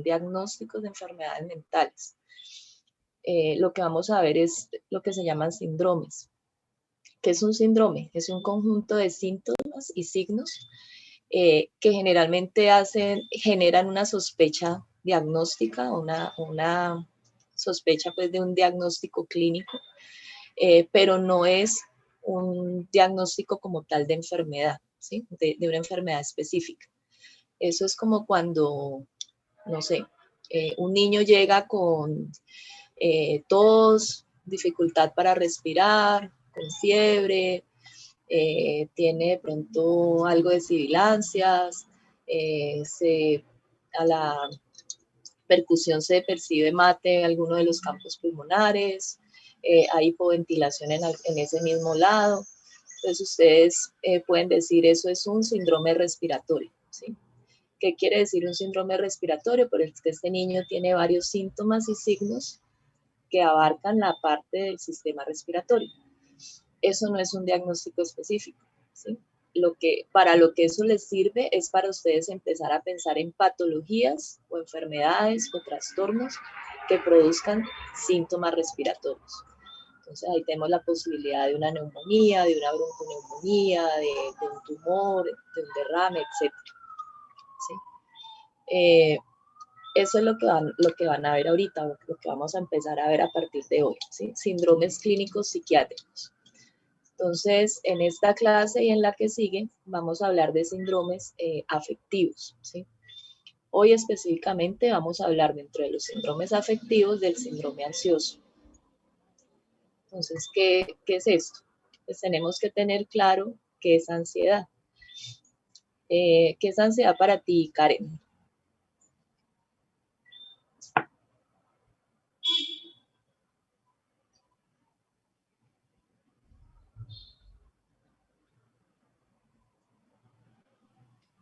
diagnósticos de enfermedades mentales. Lo que vamos a ver es lo que se llaman síndromes. ¿Qué es un síndrome? Es un conjunto de síntomas y signos que generalmente generan una sospecha diagnóstica, una sospecha pues de un diagnóstico clínico, pero no es un diagnóstico como tal de enfermedad, ¿sí? De una enfermedad específica. Eso es como cuando, no sé, un niño llega con tos, dificultad para respirar, con fiebre, tiene de pronto algo de sibilancias, a la percusión se percibe mate en alguno de los campos pulmonares, hay hipoventilación en ese mismo lado. Entonces ustedes pueden decir eso es un síndrome respiratorio, ¿sí? ¿Qué quiere decir un síndrome respiratorio? Porque este niño tiene varios síntomas y signos que abarcan la parte del sistema respiratorio. Eso no es un diagnóstico específico, ¿sí? Para lo que eso les sirve es para ustedes empezar a pensar en patologías o enfermedades o trastornos que produzcan síntomas respiratorios. Entonces ahí tenemos la posibilidad de una neumonía, de una bronconeumonía, de un tumor, de un derrame, etc. ¿Sí? Eso es lo que van a ver ahorita, o lo que vamos a empezar a ver a partir de hoy, ¿sí? Síndromes clínicos psiquiátricos. Entonces, en esta clase y en la que sigue, vamos a hablar de síndromes afectivos, ¿sí? Hoy específicamente vamos a hablar dentro de los síndromes afectivos del síndrome ansioso. Entonces, ¿qué es esto? Pues tenemos que tener claro qué es ansiedad. ¿Qué es ansiedad para ti, Karen?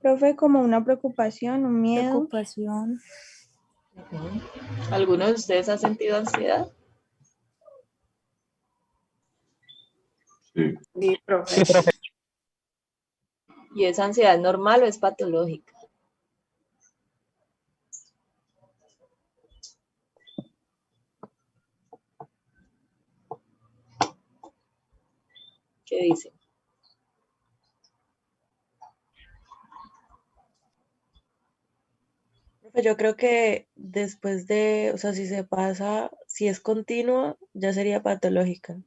Profe, como una preocupación, un miedo. Preocupación. ¿Alguno de ustedes ha sentido ansiedad? Sí. Sí, profe. ¿Y esa ansiedad es normal o es patológica? ¿Qué dicen? Yo creo que después de, o sea, si se pasa, si es continuo, ya sería patológica.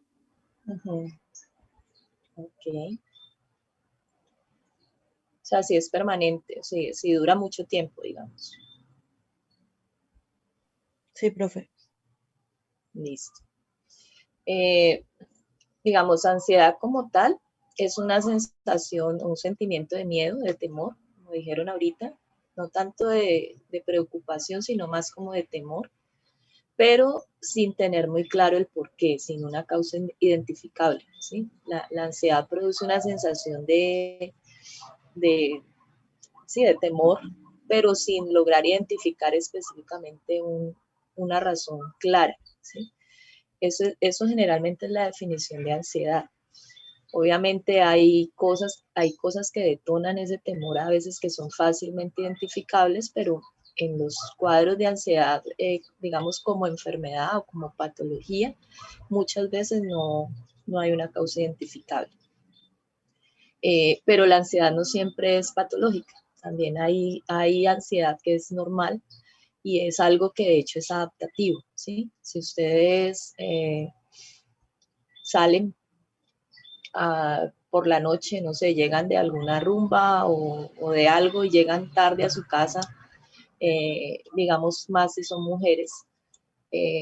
Ok. O sea, si es permanente, si dura mucho tiempo, digamos. Sí, profe. Listo. Digamos, ansiedad como tal es una sensación, un sentimiento de miedo, de temor, como dijeron ahorita, no tanto de preocupación, sino más como de temor, pero sin tener muy claro el porqué, sin una causa identificable, ¿sí? La ansiedad produce una sensación sí, de temor, pero sin lograr identificar específicamente una razón clara, ¿sí? Eso generalmente es la definición de ansiedad. Obviamente hay cosas que detonan ese temor a veces que son fácilmente identificables, pero en los cuadros de ansiedad, digamos como enfermedad o como patología, muchas veces no hay una causa identificable. Pero la ansiedad no siempre es patológica. También hay ansiedad que es normal y es algo que de hecho es adaptativo, ¿sí? Si ustedes salen por la noche, no sé, llegan de alguna rumba o de algo y llegan tarde a su casa, digamos más si son mujeres,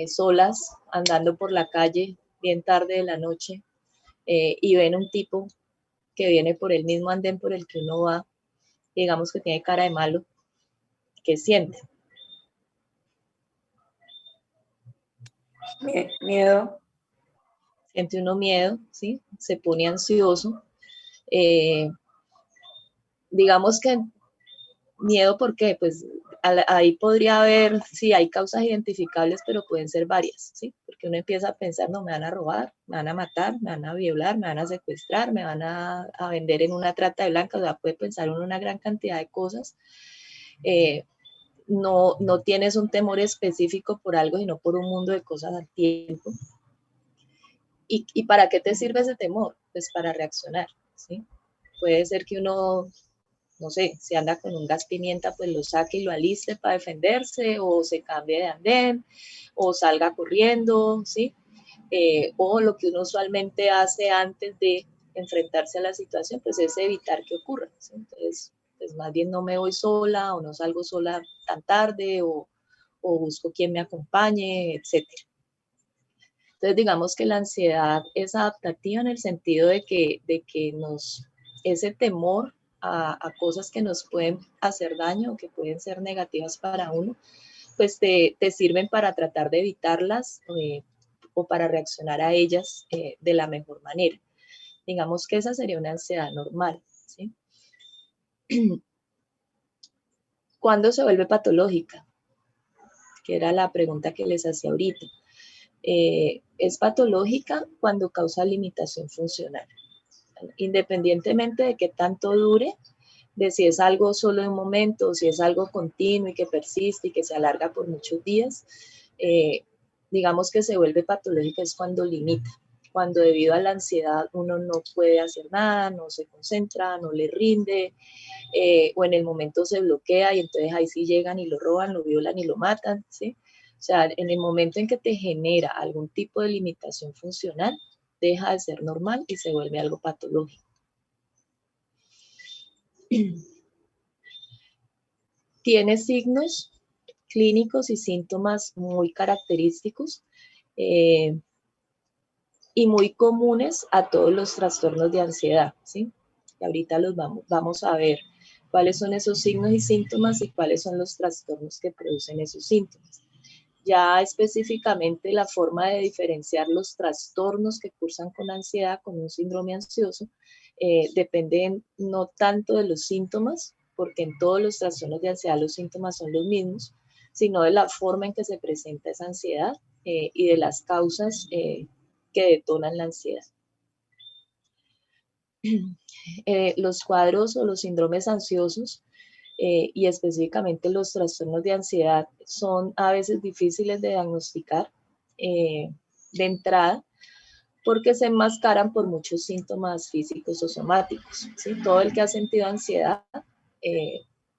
solas, andando por la calle bien tarde de la noche y ven un tipo que viene por el mismo andén por el que uno va, digamos que tiene cara de malo, ¿qué siente? Miedo. Siente uno miedo, ¿sí? Se pone ansioso. Digamos que miedo, ¿por qué? Pues ahí podría haber, sí, hay causas identificables, pero pueden ser varias, ¿sí? Porque uno empieza a pensar, no, me van a robar, me van a matar, me van a violar, me van a secuestrar, me van a vender en una trata de blancas, o sea, puede pensar uno una gran cantidad de cosas. no tienes un temor específico por algo, sino por un mundo de cosas al tiempo. ¿Y para qué te sirve ese temor? Pues para reaccionar, ¿sí? Puede ser que uno, no sé, si anda con un gas pimienta, pues lo saque y lo aliste para defenderse, o se cambie de andén, o salga corriendo, ¿sí? O lo que uno usualmente hace antes de enfrentarse a la situación, pues es evitar que ocurra, ¿sí? Entonces, pues más bien no me voy sola, o no salgo sola tan tarde, o busco quien me acompañe, etcétera. Entonces, digamos que la ansiedad es adaptativa en el sentido de que ese temor a cosas que nos pueden hacer daño o que pueden ser negativas para uno, pues te sirven para tratar de evitarlas o para reaccionar a ellas de la mejor manera. Digamos que esa sería una ansiedad normal, ¿sí? ¿Cuándo se vuelve patológica? Que era la pregunta que les hacía ahorita. Es patológica cuando causa limitación funcional. Independientemente de qué tanto dure, de si es algo solo de un momento, o si es algo continuo y que persiste y que se alarga por muchos días, digamos que se vuelve patológica es cuando limita, cuando debido a la ansiedad uno no puede hacer nada, no se concentra, no le rinde, o en el momento se bloquea y entonces ahí sí llegan y lo roban, lo violan y lo matan, ¿sí? O sea, en el momento en que te genera algún tipo de limitación funcional, deja de ser normal y se vuelve algo patológico. Tiene signos clínicos y síntomas muy característicos y muy comunes a todos los trastornos de ansiedad, ¿sí? Y ahorita los vamos a ver cuáles son esos signos y síntomas y cuáles son los trastornos que producen esos síntomas. Ya específicamente la forma de diferenciar los trastornos que cursan con ansiedad, con un síndrome ansioso, depende no tanto de los síntomas, porque en todos los trastornos de ansiedad los síntomas son los mismos, sino de la forma en que se presenta esa ansiedad y de las causas que detonan la ansiedad. Los cuadros o los síndromes ansiosos y específicamente los trastornos de ansiedad son a veces difíciles de diagnosticar de entrada porque se enmascaran por muchos síntomas físicos o somáticos, ¿sí? Todo el que ha sentido ansiedad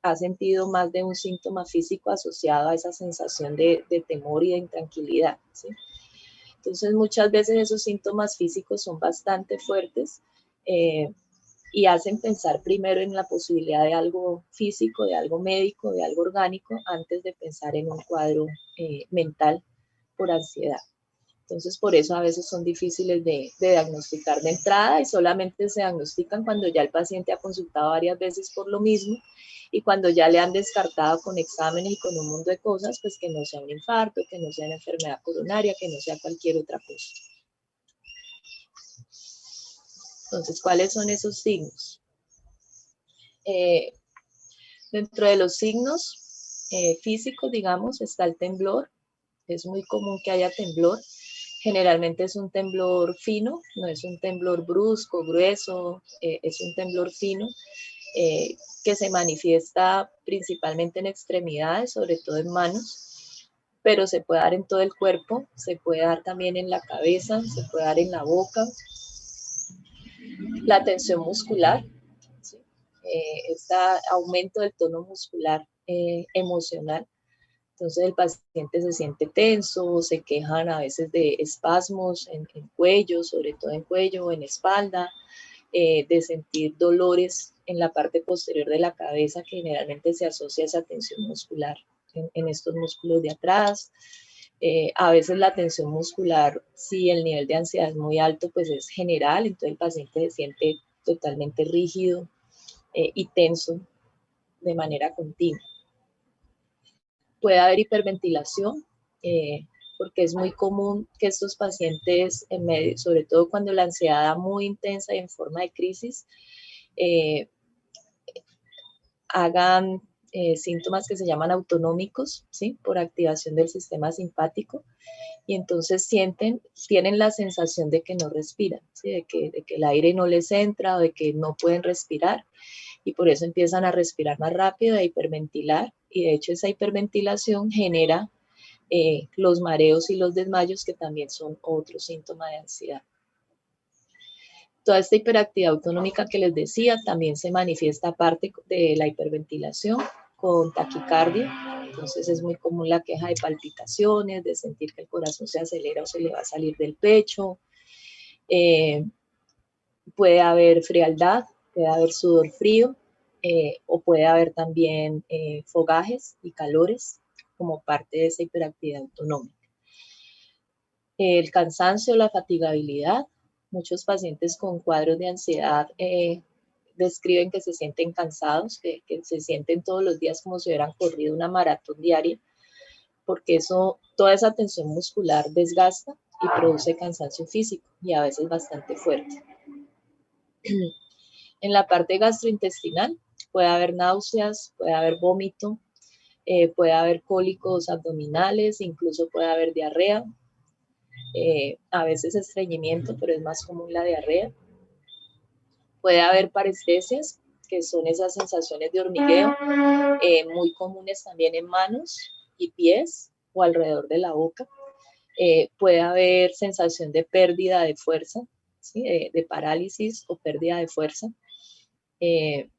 ha sentido más de un síntoma físico asociado a esa sensación de temor y de intranquilidad, ¿sí? Entonces muchas veces esos síntomas físicos son bastante fuertes y hacen pensar primero en la posibilidad de algo físico, de algo médico, de algo orgánico, antes de pensar en un cuadro mental por ansiedad. Entonces, por eso a veces son difíciles de diagnosticar de entrada y solamente se diagnostican cuando ya el paciente ha consultado varias veces por lo mismo y cuando ya le han descartado con exámenes y con un mundo de cosas, pues que no sea un infarto, que no sea una enfermedad coronaria, que no sea cualquier otra cosa. Entonces, ¿cuáles son esos signos? Dentro de los signos físicos, digamos, está el temblor. Es muy común que haya temblor. Generalmente es un temblor fino, no es un temblor brusco, grueso, es un temblor fino que se manifiesta principalmente en extremidades, sobre todo en manos, pero se puede dar en todo el cuerpo, se puede dar también en la cabeza, se puede dar en la boca. La tensión muscular, ¿sí? Este aumento del tono muscular emocional. Entonces el paciente se siente tenso, se quejan a veces de espasmos en cuello, sobre todo en cuello o en espalda, de sentir dolores en la parte posterior de la cabeza que generalmente se asocia a esa tensión muscular en estos músculos de atrás. A veces la tensión muscular, si el nivel de ansiedad es muy alto, pues es general, entonces el paciente se siente totalmente rígido y tenso de manera continua. Puede haber hiperventilación, porque es muy común que estos pacientes, sobre todo cuando la ansiedad da muy intensa y en forma de crisis, hagan síntomas que se llaman autonómicos, ¿sí? Por activación del sistema simpático, y entonces tienen la sensación de que no respiran, ¿sí? de que el aire no les entra o de que no pueden respirar, y por eso empiezan a respirar más rápido, a hiperventilar, y de hecho esa hiperventilación genera los mareos y los desmayos, que también son otro síntoma de ansiedad. Toda esta hiperactividad autonómica que les decía también se manifiesta aparte de la hiperventilación con taquicardia. Entonces es muy común la queja de palpitaciones, de sentir que el corazón se acelera o se le va a salir del pecho. Puede haber frialdad, puede haber sudor frío, o puede haber también fogajes y calores como parte de esa hiperactividad autonómica. El cansancio, la fatigabilidad. Muchos pacientes con cuadros de ansiedad describen que se sienten cansados, que se sienten todos los días como si hubieran corrido una maratón diaria, porque toda esa tensión muscular desgasta y produce cansancio físico, y a veces bastante fuerte. En la parte gastrointestinal puede haber náuseas, puede haber vómito, puede haber cólicos abdominales, incluso puede haber diarrea, a veces estreñimiento, pero es más común la diarrea. Puede haber parestesias, que son esas sensaciones de hormigueo, muy comunes también en manos y pies o alrededor de la boca. Puede haber sensación de pérdida de fuerza, ¿sí? De parálisis o pérdida de fuerza en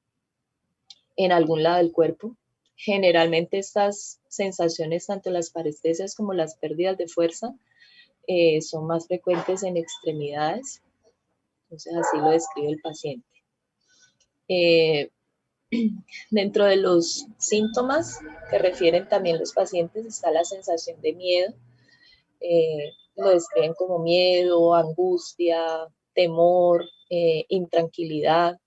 algún lado del cuerpo. Generalmente estas sensaciones, tanto las parestesias como las pérdidas de fuerza, son más frecuentes en extremidades. Entonces así lo describe el paciente. Dentro de los síntomas que refieren también los pacientes está la sensación de miedo. Lo describen como miedo, angustia, temor, intranquilidad.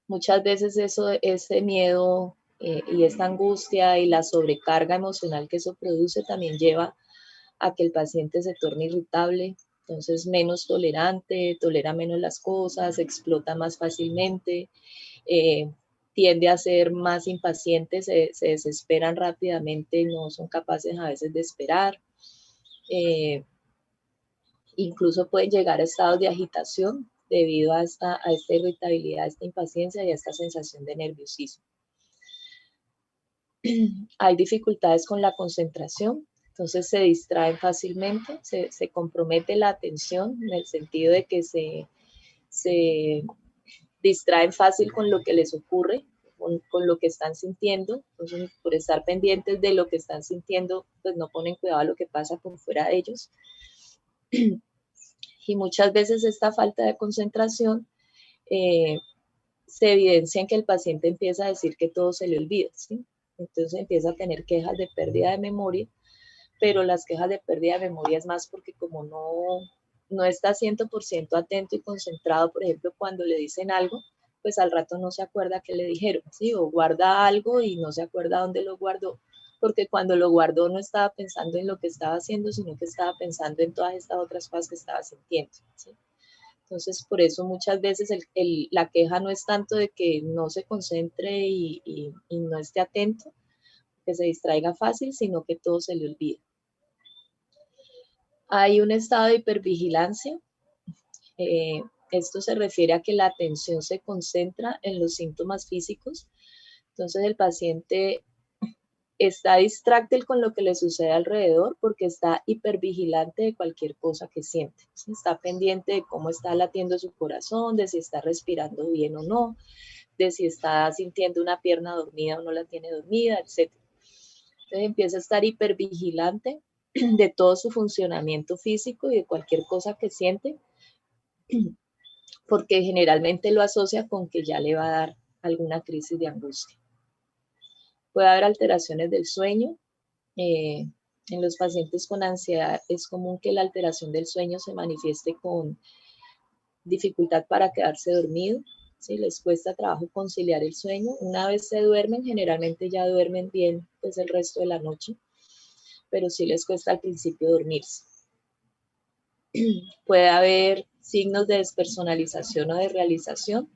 Muchas veces ese miedo y esta angustia y la sobrecarga emocional que eso produce también lleva a que el paciente se torne irritable, entonces menos tolerante, tolera menos las cosas, explota más fácilmente, tiende a ser más impaciente, se desesperan rápidamente, no son capaces a veces de esperar. Incluso pueden llegar a estados de agitación debido a esta irritabilidad, a esta impaciencia y a esta sensación de nerviosismo. Hay dificultades con la concentración, entonces se distraen fácilmente, se compromete la atención en el sentido de que se distraen fácil con lo que les ocurre, con lo que están sintiendo. Entonces, por estar pendientes de lo que están sintiendo, pues no ponen cuidado a lo que pasa por fuera de ellos. Y muchas veces esta falta de concentración se evidencia en que el paciente empieza a decir que todo se le olvida, ¿sí? Entonces empieza a tener quejas de pérdida de memoria, pero las quejas de pérdida de memoria es más porque como no está 100% atento y concentrado, por ejemplo, cuando le dicen algo, pues al rato no se acuerda qué le dijeron, ¿sí? O guarda algo y no se acuerda dónde lo guardó, porque cuando lo guardó no estaba pensando en lo que estaba haciendo, sino que estaba pensando en todas estas otras cosas que estaba sintiendo, ¿sí? Entonces, por eso muchas veces la queja no es tanto de que no se concentre y no esté atento, que se distraiga fácil, sino que todo se le olvida. Hay un estado de hipervigilancia. Esto se refiere a que la atención se concentra en los síntomas físicos. Entonces el paciente está distráctil con lo que le sucede alrededor porque está hipervigilante de cualquier cosa que siente. Está pendiente de cómo está latiendo su corazón, de si está respirando bien o no, de si está sintiendo una pierna dormida o no la tiene dormida, etc. Entonces empieza a estar hipervigilante de todo su funcionamiento físico y de cualquier cosa que siente, porque generalmente lo asocia con que ya le va a dar alguna crisis de angustia. Puede haber alteraciones del sueño. En los pacientes con ansiedad es común que la alteración del sueño se manifieste con dificultad para quedarse dormido, ¿sí? Les cuesta trabajo conciliar el sueño. Una vez se duermen, generalmente ya duermen bien pues el resto de la noche, pero sí les cuesta al principio dormirse. Puede haber signos de despersonalización o de realización,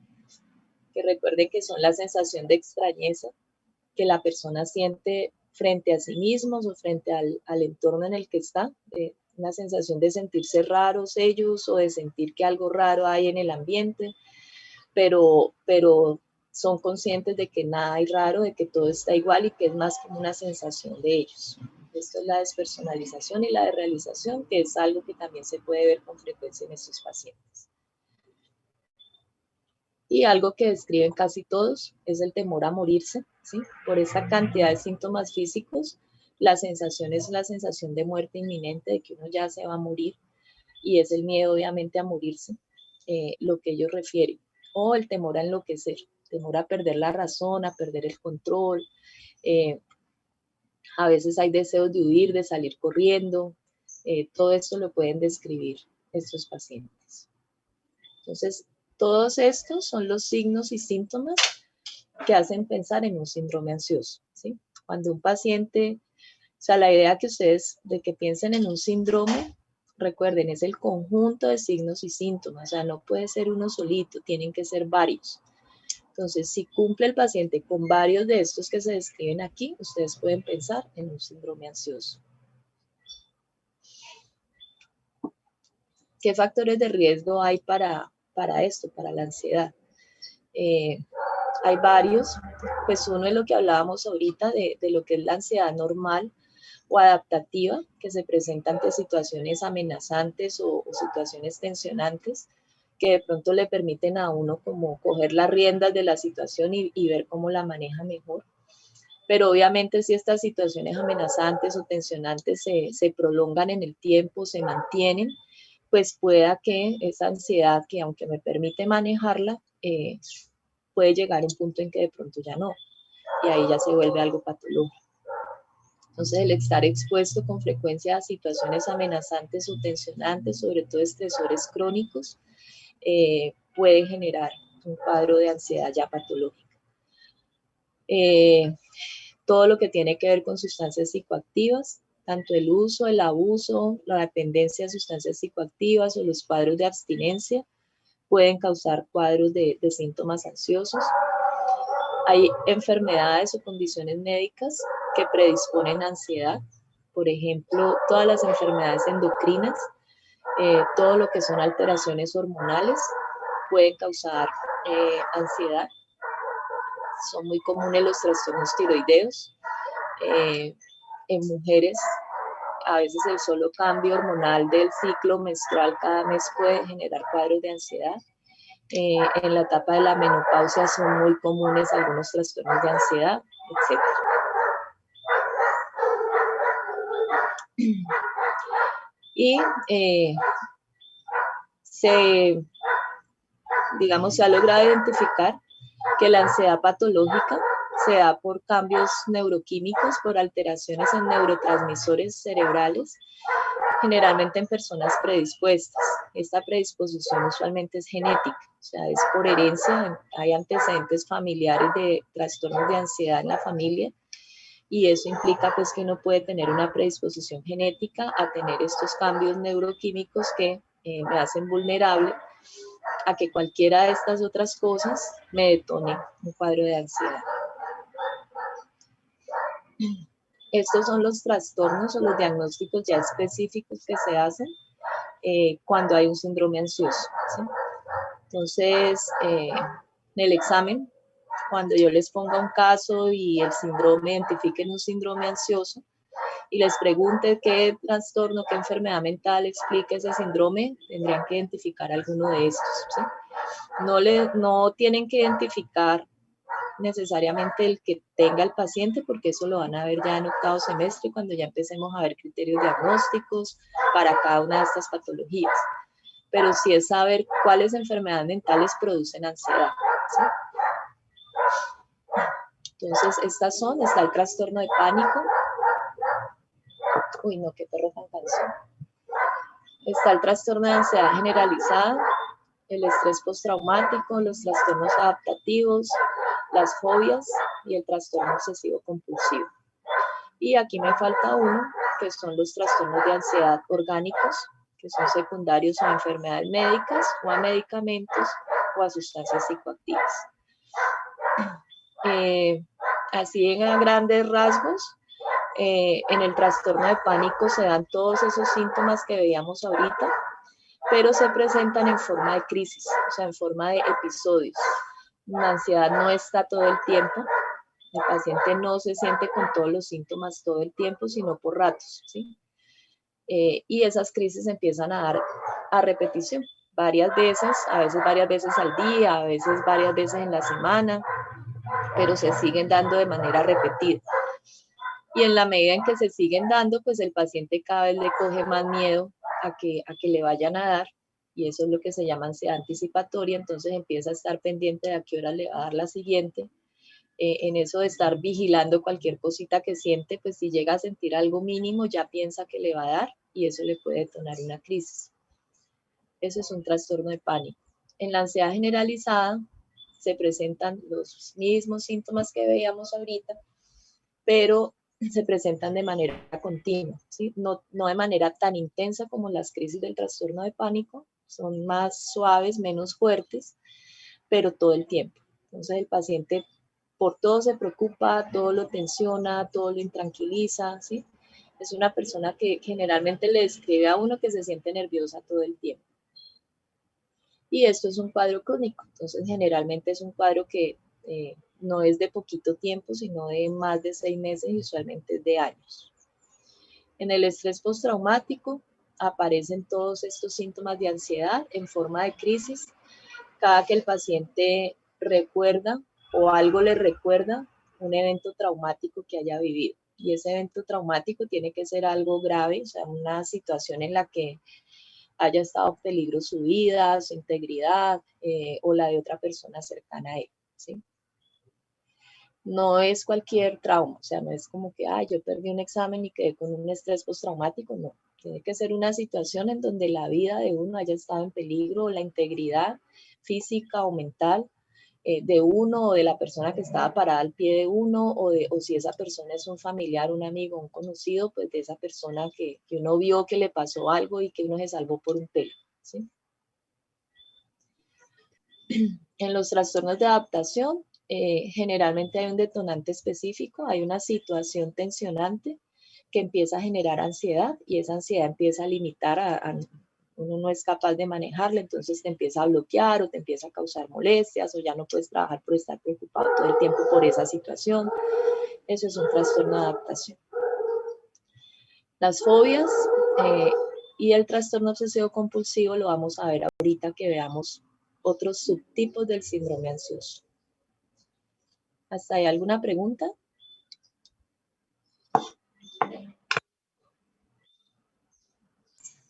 que recuerde que son la sensación de extrañeza que la persona siente frente a sí mismos o frente al entorno en el que está, una sensación de sentirse raros ellos o de sentir que algo raro hay en el ambiente, pero son conscientes de que nada hay raro, de que todo está igual y que es más como una sensación de ellos. Esto es la despersonalización y la desrealización, que es algo que también se puede ver con frecuencia en estos pacientes. Y algo que describen casi todos es el temor a morirse, ¿sí? Por esta cantidad de síntomas físicos, la sensación es la sensación de muerte inminente, de que uno ya se va a morir, y es el miedo obviamente a morirse, lo que ellos refieren, o el temor a enloquecer, temor a perder la razón, a perder el control. A veces hay deseos de huir, de salir corriendo. Todo esto lo pueden describir estos pacientes. Entonces, todos estos son los signos y síntomas que hacen pensar en un síndrome ansioso, ¿sí? Cuando un paciente, o sea, la idea que ustedes, de que piensen en un síndrome, recuerden, es el conjunto de signos y síntomas, o sea, no puede ser uno solito, tienen que ser varios. Entonces, si cumple el paciente con varios de estos que se describen aquí, ustedes pueden pensar en un síndrome ansioso. ¿Qué factores de riesgo hay para esto, para la ansiedad? Hay varios, pues uno es lo que hablábamos ahorita de lo que es la ansiedad normal o adaptativa, que se presenta ante situaciones amenazantes o situaciones tensionantes, que de pronto le permiten a uno como coger las riendas de la situación y ver cómo la maneja mejor. Pero obviamente si estas situaciones amenazantes o tensionantes se prolongan en el tiempo, se mantienen, pues pueda que esa ansiedad, que aunque me permite manejarla, puede llegar a un punto en que de pronto ya no, y ahí ya se vuelve algo patológico. Entonces, el estar expuesto con frecuencia a situaciones amenazantes o tensionantes, sobre todo estresores crónicos, puede generar un cuadro de ansiedad ya patológica. Todo lo que tiene que ver con sustancias psicoactivas, tanto el uso, el abuso, la dependencia de sustancias psicoactivas o los cuadros de abstinencia, pueden causar cuadros de síntomas ansiosos. Hay enfermedades o condiciones médicas que predisponen a ansiedad, por ejemplo, todas las enfermedades endocrinas, todo lo que son alteraciones hormonales pueden causar ansiedad. Son muy comunes los trastornos tiroideos. En mujeres, a veces el solo cambio hormonal del ciclo menstrual cada mes puede generar cuadros de ansiedad. En la etapa de la menopausia son muy comunes algunos trastornos de ansiedad, etc. Y se ha logrado identificar que la ansiedad patológica se da por cambios neuroquímicos, por alteraciones en neurotransmisores cerebrales, generalmente en personas predispuestas. Esta predisposición usualmente es genética, o sea, es por herencia, hay antecedentes familiares de trastornos de ansiedad en la familia, y eso implica pues que uno puede tener una predisposición genética a tener estos cambios neuroquímicos que me hacen vulnerable a que cualquiera de estas otras cosas me detone un cuadro de ansiedad. Estos son los trastornos o los diagnósticos ya específicos que se hacen cuando hay un síndrome ansioso, ¿sí? Entonces, en el examen, cuando yo les ponga un caso y el síndrome, identifiquen un síndrome ansioso y les pregunte qué trastorno, qué enfermedad mental explica ese síndrome, tendrían que identificar alguno de estos, ¿sí? No tienen que identificar necesariamente el que tenga el paciente, porque eso lo van a ver ya en octavo semestre, cuando ya empecemos a ver criterios diagnósticos para cada una de estas patologías. Pero sí es saber cuáles enfermedades mentales producen ansiedad, ¿sí? Entonces, está el trastorno de pánico. Uy, no, qué perro tan cansón. Está el trastorno de ansiedad generalizada, el estrés postraumático, los trastornos adaptativos, las fobias y el trastorno obsesivo compulsivo. Y aquí me falta uno, que son los trastornos de ansiedad orgánicos, que son secundarios a enfermedades médicas o a medicamentos o a sustancias psicoactivas. Así en grandes rasgos, en el trastorno de pánico se dan todos esos síntomas que veíamos ahorita, pero se presentan en forma de crisis, o sea, en forma de episodios. La ansiedad no está todo el tiempo. El paciente no se siente con todos los síntomas todo el tiempo, sino por ratos, ¿sí? Y esas crisis empiezan a dar a repetición varias veces, a veces varias veces al día, a veces varias veces en la semana, pero se siguen dando de manera repetida. Y en la medida en que se siguen dando, pues el paciente cada vez le coge más miedo a que le vayan a dar, y eso es lo que se llama ansiedad anticipatoria. Entonces empieza a estar pendiente de a qué hora le va a dar la siguiente. En eso de estar vigilando cualquier cosita que siente, pues si llega a sentir algo mínimo, ya piensa que le va a dar, y eso le puede detonar una crisis. Eso es un trastorno de pánico. En la ansiedad generalizada se presentan los mismos síntomas que veíamos ahorita, pero se presentan de manera continua, ¿sí? No de manera tan intensa como las crisis del trastorno de pánico, son más suaves, menos fuertes, pero todo el tiempo. Entonces el paciente por todo se preocupa, todo lo tensiona, todo lo intranquiliza, ¿sí? Es una persona que generalmente le describe a uno que se siente nerviosa todo el tiempo. Y esto es un cuadro crónico, entonces generalmente es un cuadro que no es de poquito tiempo, sino de más de 6 meses y usualmente de años. En el estrés postraumático aparecen todos estos síntomas de ansiedad en forma de crisis cada que el paciente recuerda o algo le recuerda un evento traumático que haya vivido. Y ese evento traumático tiene que ser algo grave, o sea, una situación en la que haya estado en peligro su vida, su integridad o la de otra persona cercana a él, ¿sí? No es cualquier trauma, o sea, no es como que, yo perdí un examen y quedé con un estrés postraumático, no. Tiene que ser una situación en donde la vida de uno haya estado en peligro, la integridad física o mental de uno o de la persona que estaba parada al pie de uno, o si esa persona es un familiar, un amigo, un conocido, pues de esa persona que uno vio que le pasó algo y que uno se salvó por un pelo, ¿sí? En los trastornos de adaptación, generalmente hay un detonante específico, hay una situación tensionante que empieza a generar ansiedad, y esa ansiedad empieza a limitar uno no es capaz de manejarla, entonces te empieza a bloquear o te empieza a causar molestias, o ya no puedes trabajar por estar preocupado todo el tiempo por esa situación. Eso es un trastorno de adaptación. Las fobias y el trastorno obsesivo compulsivo lo vamos a ver ahorita que veamos otros subtipos del síndrome ansioso. ¿Hasta ahí alguna pregunta?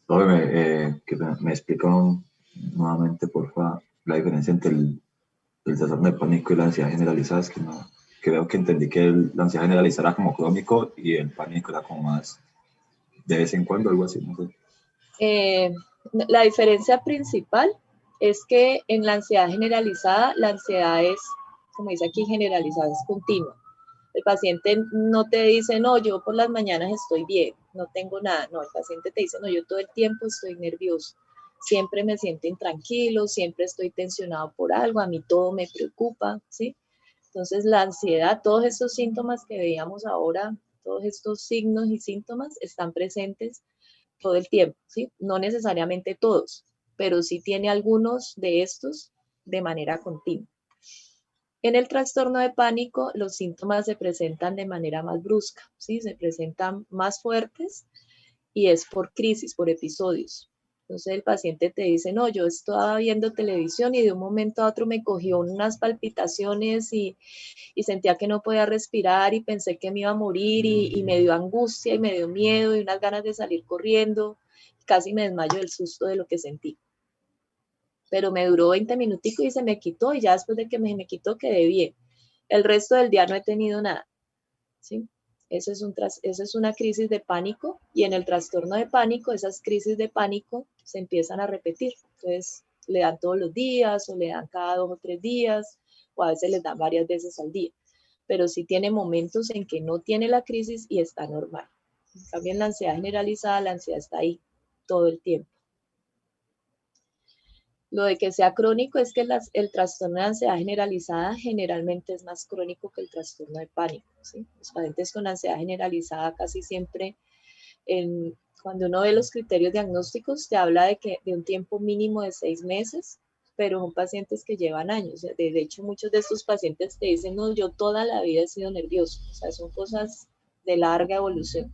Que me explican nuevamente, por favor, la diferencia entre el trastorno de pánico y la ansiedad generalizada. Es que no, creo que entendí que la ansiedad generalizada era como crónico y el pánico era como más de vez en cuando, algo así, no sé. La diferencia principal es que en la ansiedad generalizada, la ansiedad es, como dice aquí, generalizada, es continua. El paciente no te dice, no, yo por las mañanas estoy bien, no tengo nada. No, el paciente te dice, no, yo todo el tiempo estoy nervioso, siempre me siento intranquilo, siempre estoy tensionado por algo, a mí todo me preocupa, ¿sí? Entonces la ansiedad, todos estos síntomas que veíamos ahora, todos estos signos y síntomas están presentes todo el tiempo, ¿sí? No necesariamente todos, pero sí tiene algunos de estos de manera continua. En el trastorno de pánico, los síntomas se presentan de manera más brusca, ¿sí? Se presentan más fuertes y es por crisis, por episodios. Entonces el paciente te dice, no, yo estaba viendo televisión y de un momento a otro me cogió unas palpitaciones y sentía que no podía respirar y pensé que me iba a morir y me dio angustia y me dio miedo y unas ganas de salir corriendo. Casi me desmayo del susto de lo que sentí. Pero me duró 20 minuticos y se me quitó, y ya después de que me quitó quedé bien. El resto del día no he tenido nada, ¿sí? Eso es una crisis de pánico, y en el trastorno de pánico esas crisis de pánico se empiezan a repetir. Entonces le dan todos los días o le dan cada 2 o 3 días o a veces les dan varias veces al día. Pero sí tiene momentos en que no tiene la crisis y está normal. En cambio, en la ansiedad generalizada, la ansiedad está ahí todo el tiempo. Lo de que sea crónico es que el trastorno de ansiedad generalizada generalmente es más crónico que el trastorno de pánico, ¿sí? Los pacientes con ansiedad generalizada casi siempre, cuando uno ve los criterios diagnósticos, te habla de un tiempo mínimo de 6 meses pero son pacientes que llevan años. De hecho, muchos de estos pacientes te dicen, no, yo toda la vida he sido nervioso. O sea, son cosas de larga evolución.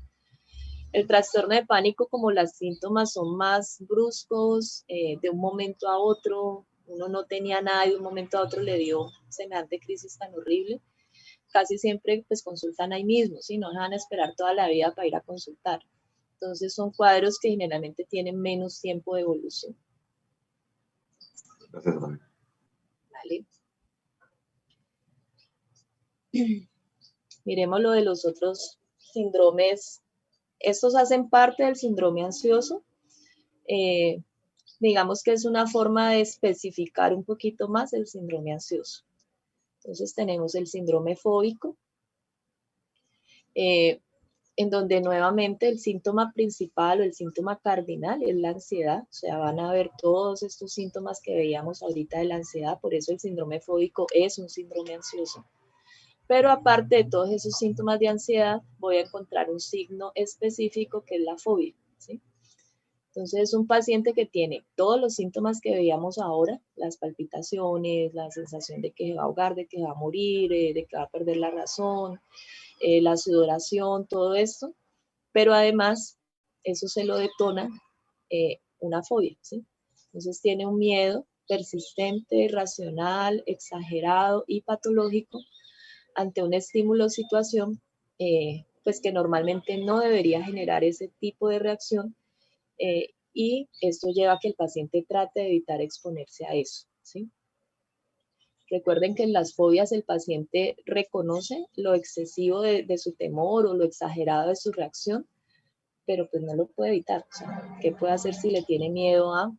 El trastorno de pánico, como los síntomas son más bruscos, de un momento a otro, uno no tenía nada y de un momento a otro le dio semejante crisis tan horrible, casi siempre pues consultan ahí mismo, ¿sí? No van a esperar toda la vida para ir a consultar. Entonces son cuadros que generalmente tienen menos tiempo de evolución. Gracias, David. ¿Vale? Miremos lo de los otros síndromes. Estos hacen parte del síndrome ansioso. Digamos que es una forma de especificar un poquito más el síndrome ansioso. Entonces tenemos el síndrome fóbico, en donde nuevamente el síntoma principal o el síntoma cardinal es la ansiedad. O sea, van a ver todos estos síntomas que veíamos ahorita de la ansiedad, por eso el síndrome fóbico es un síndrome ansioso. Pero aparte de todos esos síntomas de ansiedad, voy a encontrar un signo específico que es la fobia, ¿sí? Entonces es un paciente que tiene todos los síntomas que veíamos ahora, las palpitaciones, la sensación de que se va a ahogar, de que se va a morir, de que va a perder la razón, la sudoración, todo esto, pero además eso se lo detona una fobia, ¿sí? Entonces tiene un miedo persistente, irracional, exagerado y patológico ante un estímulo o situación pues que normalmente no debería generar ese tipo de reacción, y esto lleva a que el paciente trate de evitar exponerse a eso, ¿sí? Recuerden que en las fobias el paciente reconoce lo excesivo de su temor o lo exagerado de su reacción, pero pues no lo puede evitar. O sea, ¿qué puede hacer si le tiene miedo a,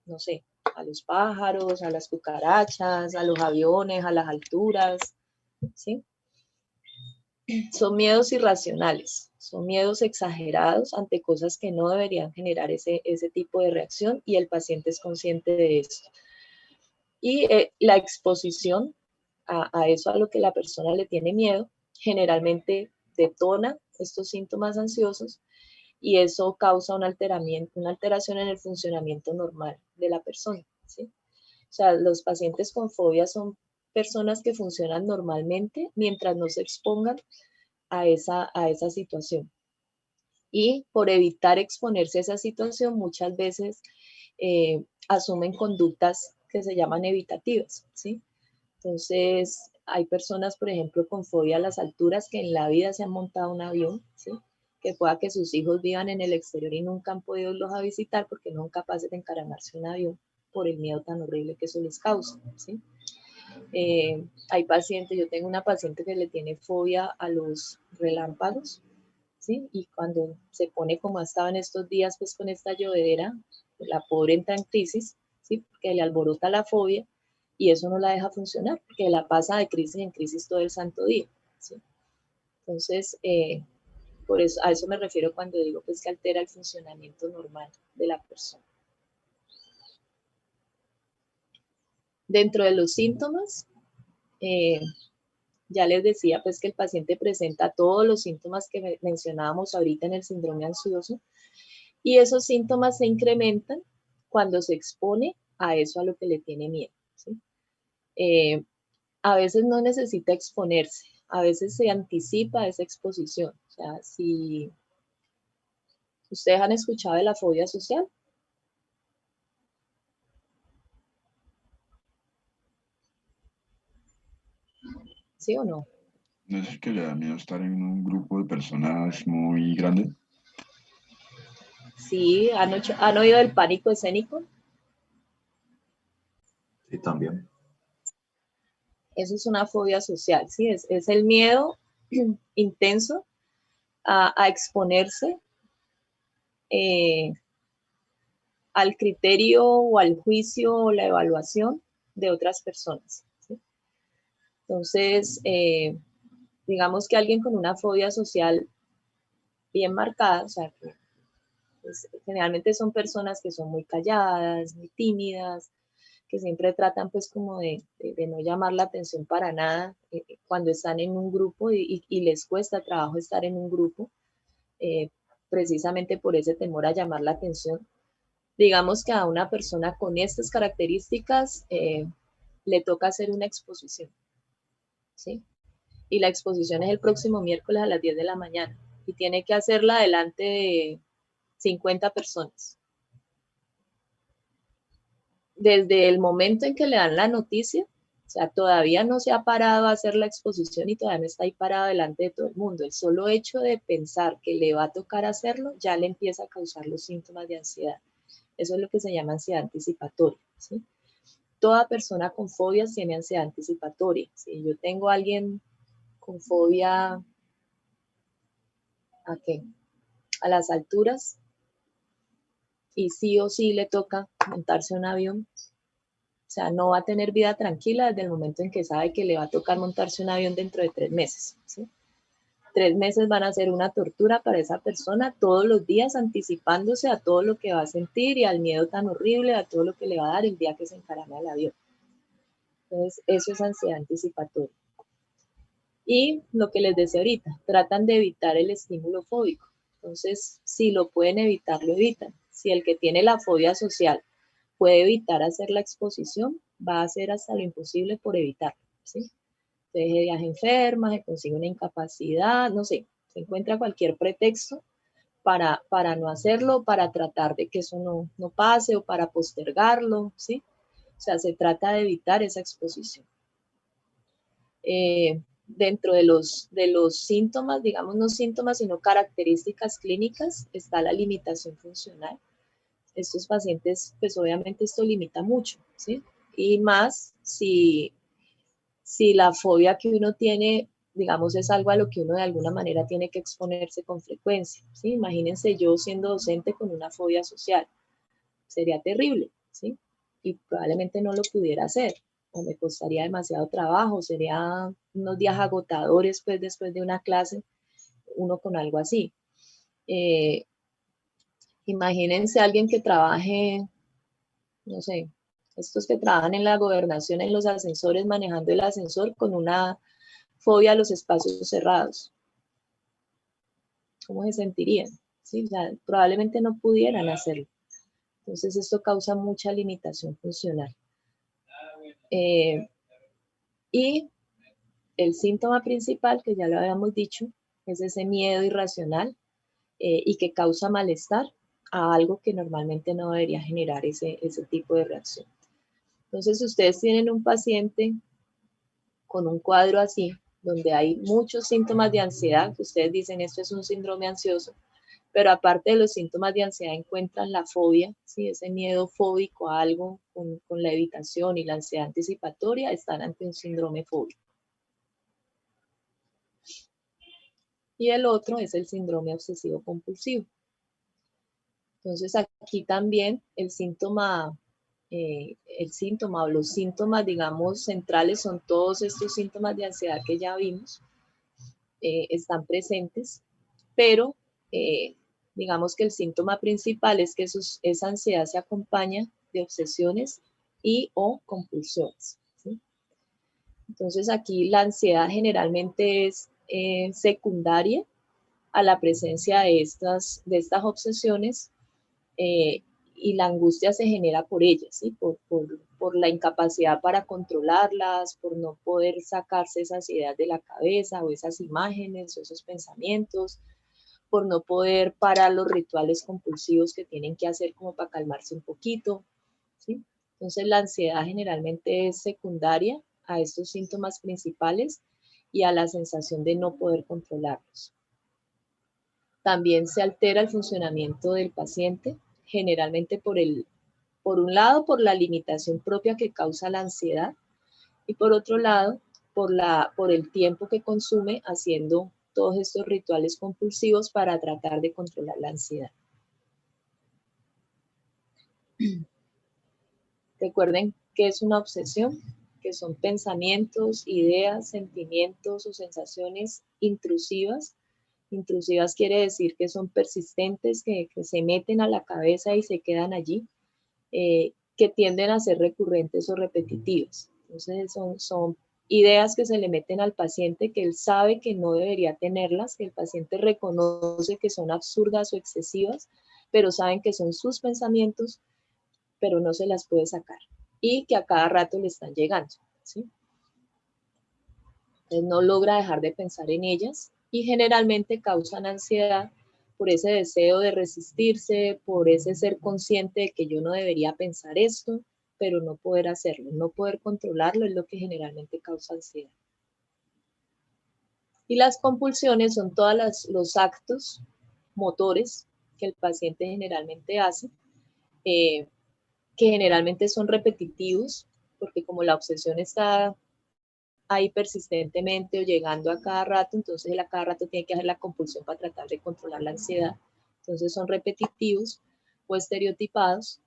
no sé, a los pájaros, a las cucarachas, a los aviones, a las alturas, ¿sí? Son miedos irracionales, son miedos exagerados ante cosas que no deberían generar ese tipo de reacción y el paciente es consciente de esto. Y la exposición a eso a lo que la persona le tiene miedo generalmente detona estos síntomas ansiosos y eso causa una alteración en el funcionamiento normal de la persona, ¿sí? O sea, los pacientes con fobia son personas que funcionan normalmente mientras no se expongan a esa situación. Y por evitar exponerse a esa situación, muchas veces asumen conductas que se llaman evitativas, ¿sí? Entonces, hay personas, por ejemplo, con fobia a las alturas que en la vida se han montado un avión, ¿sí? Que pueda que sus hijos vivan en el exterior y nunca han podido irlos a visitar porque no son capaces de encaramarse un avión por el miedo tan horrible que eso les causa, ¿sí? Hay pacientes, yo tengo una paciente que le tiene fobia a los relámpagos, ¿sí? Y cuando se pone como ha estado en estos días, pues con esta llovedera, la pobre entra en crisis, ¿sí? Porque le alborota la fobia y eso no la deja funcionar, porque la pasa de crisis en crisis todo el santo día, ¿sí? Entonces, por eso, a eso me refiero cuando digo pues, que altera el funcionamiento normal de la persona. Dentro de los síntomas, ya les decía pues que el paciente presenta todos los síntomas que mencionábamos ahorita en el síndrome ansioso y esos síntomas se incrementan cuando se expone a eso a lo que le tiene miedo, ¿sí? A veces no necesita exponerse, a veces se anticipa esa exposición. O sea, si ustedes han escuchado de la fobia social, ¿sí o no? ¿No es el que le da miedo estar en un grupo de personas muy grande? Sí, ¿han oído del pánico escénico? Sí, también. Eso es una fobia social, ¿sí? Es el miedo intenso a exponerse al criterio o al juicio o la evaluación de otras personas, ¿sí? Entonces, digamos que alguien con una fobia social bien marcada, o sea, que pues, generalmente son personas que son muy calladas, muy tímidas, que siempre tratan pues como de no llamar la atención para nada cuando están en un grupo y les cuesta trabajo estar en un grupo, precisamente por ese temor a llamar la atención. digamos que a una persona con estas características le toca hacer una exposición, ¿sí? Y la exposición es el próximo miércoles a las 10 de la mañana y tiene que hacerla delante de 50 personas. Desde el momento en que le dan la noticia, o sea, todavía no se ha parado a hacer la exposición y todavía no está ahí parado delante de todo el mundo. El solo hecho de pensar que le va a tocar hacerlo ya le empieza a causar los síntomas de ansiedad. Eso es lo que se llama ansiedad anticipatoria, ¿sí? Toda persona con fobias tiene ansiedad anticipatoria. Si yo tengo a alguien con fobia, ¿a qué? A las alturas, y sí o sí le toca montarse un avión, o sea, no va a tener vida tranquila desde el momento en que sabe que le va a tocar montarse un avión dentro de 3 meses, ¿sí? 3 meses van a ser una tortura para esa persona todos los días, anticipándose a todo lo que va a sentir y al miedo tan horrible, a todo lo que le va a dar el día que se encarame al avión. Entonces, eso es ansiedad anticipatoria. Y lo que les decía ahorita, tratan de evitar el estímulo fóbico. Entonces, si lo pueden evitar, lo evitan. Si el que tiene la fobia social puede evitar hacer la exposición, va a hacer hasta lo imposible por evitarlo, ¿sí? Entonces, viaja enferma, se consigue una incapacidad, no sé, se encuentra cualquier pretexto para no hacerlo, para tratar de que eso no pase o para postergarlo, ¿sí? O sea, se trata de evitar esa exposición. Dentro de los síntomas, digamos no síntomas, sino características clínicas, está la limitación funcional. Estos pacientes, pues obviamente esto limita mucho, ¿sí? Y más si la fobia que uno tiene, digamos, es algo a lo que uno de alguna manera tiene que exponerse con frecuencia, ¿sí? Imagínense yo siendo docente con una fobia social. Sería terrible, ¿sí? Y probablemente no lo pudiera hacer, o me costaría demasiado trabajo, sería unos días agotadores, pues, después de una clase, uno con algo así. Imagínense a alguien que trabaje, no sé, estos que trabajan en la gobernación, en los ascensores, manejando el ascensor con una fobia a los espacios cerrados. ¿Cómo se sentirían? ¿Sí? O sea, probablemente no pudieran hacerlo. Entonces esto causa mucha limitación funcional. Y el síntoma principal, que ya lo habíamos dicho, es ese miedo irracional y que causa malestar a algo que normalmente no debería generar ese tipo de reacción. Entonces, si ustedes tienen un paciente con un cuadro así, donde hay muchos síntomas de ansiedad, que ustedes dicen esto es un síndrome ansioso, pero aparte de los síntomas de ansiedad encuentran la fobia, ¿sí? Ese miedo fóbico a algo con la evitación y la ansiedad anticipatoria, están ante un síndrome fóbico. Y el otro es el síndrome obsesivo compulsivo. Entonces aquí también el síntoma o los síntomas, digamos, centrales son todos estos síntomas de ansiedad que ya vimos, están presentes, pero digamos que el síntoma principal es que esa ansiedad se acompaña de obsesiones y o compulsiones, ¿sí? Entonces aquí la ansiedad generalmente es secundaria a la presencia de estas obsesiones y la angustia se genera por ellas, ¿sí? por la incapacidad para controlarlas, por no poder sacarse esas ideas de la cabeza o esas imágenes o esos pensamientos, por no poder parar los rituales compulsivos que tienen que hacer como para calmarse un poquito, ¿sí? Entonces la ansiedad generalmente es secundaria a estos síntomas principales y a la sensación de no poder controlarlos. También se altera el funcionamiento del paciente, generalmente por un lado, por la limitación propia que causa la ansiedad y por otro lado, por el tiempo que consume haciendo todos estos rituales compulsivos para tratar de controlar la ansiedad. Recuerden que es una obsesión, que son pensamientos, ideas, sentimientos o sensaciones intrusivas. Intrusivas quiere decir que son persistentes, que se meten a la cabeza y se quedan allí, que tienden a ser recurrentes o repetitivas. Entonces son ideas que se le meten al paciente que él sabe que no debería tenerlas, que el paciente reconoce que son absurdas o excesivas, pero saben que son sus pensamientos pero no se las puede sacar y que a cada rato le están llegando, ¿sí? Entonces no logra dejar de pensar en ellas y generalmente causan ansiedad por ese deseo de resistirse, por ese ser consciente de que yo no debería pensar esto, pero no poder hacerlo, no poder controlarlo es lo que generalmente causa ansiedad. Y las compulsiones son todos los actos motores que el paciente generalmente hace, que generalmente son repetitivos, porque como la obsesión está ahí persistentemente o llegando a cada rato, entonces él a cada rato tiene que hacer la compulsión para tratar de controlar la ansiedad. Entonces son repetitivos o estereotipados,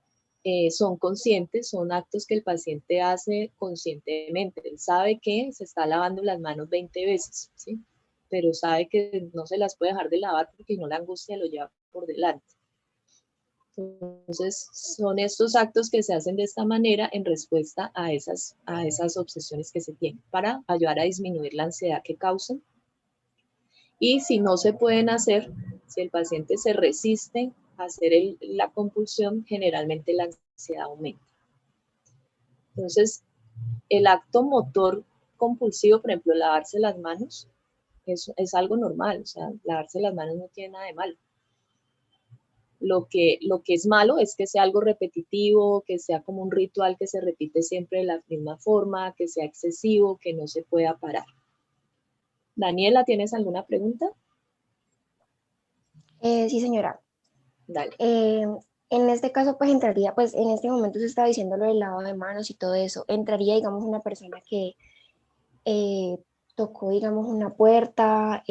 son conscientes, son actos que el paciente hace conscientemente. Él sabe que se está lavando las manos 20 veces, ¿sí? Pero sabe que no se las puede dejar de lavar porque no la angustia lo lleva por delante. Entonces, son estos actos que se hacen de esta manera en respuesta a esas obsesiones que se tienen para ayudar a disminuir la ansiedad que causan. Y si no se pueden hacer, si el paciente se resiste a hacer la compulsión, generalmente la ansiedad aumenta. Entonces, el acto motor compulsivo, por ejemplo, lavarse las manos, es algo normal, o sea, lavarse las manos no tiene nada de malo. Lo que es malo es que sea algo repetitivo, que sea como un ritual que se repite siempre de la misma forma, que sea excesivo, que no se pueda parar. Daniela, ¿tienes alguna pregunta? Sí, señora. Dale. En este caso, pues entraría, pues en este momento se está diciendo lo del lavado de manos y todo eso. Entraría, digamos, una persona que tocó, digamos, una puerta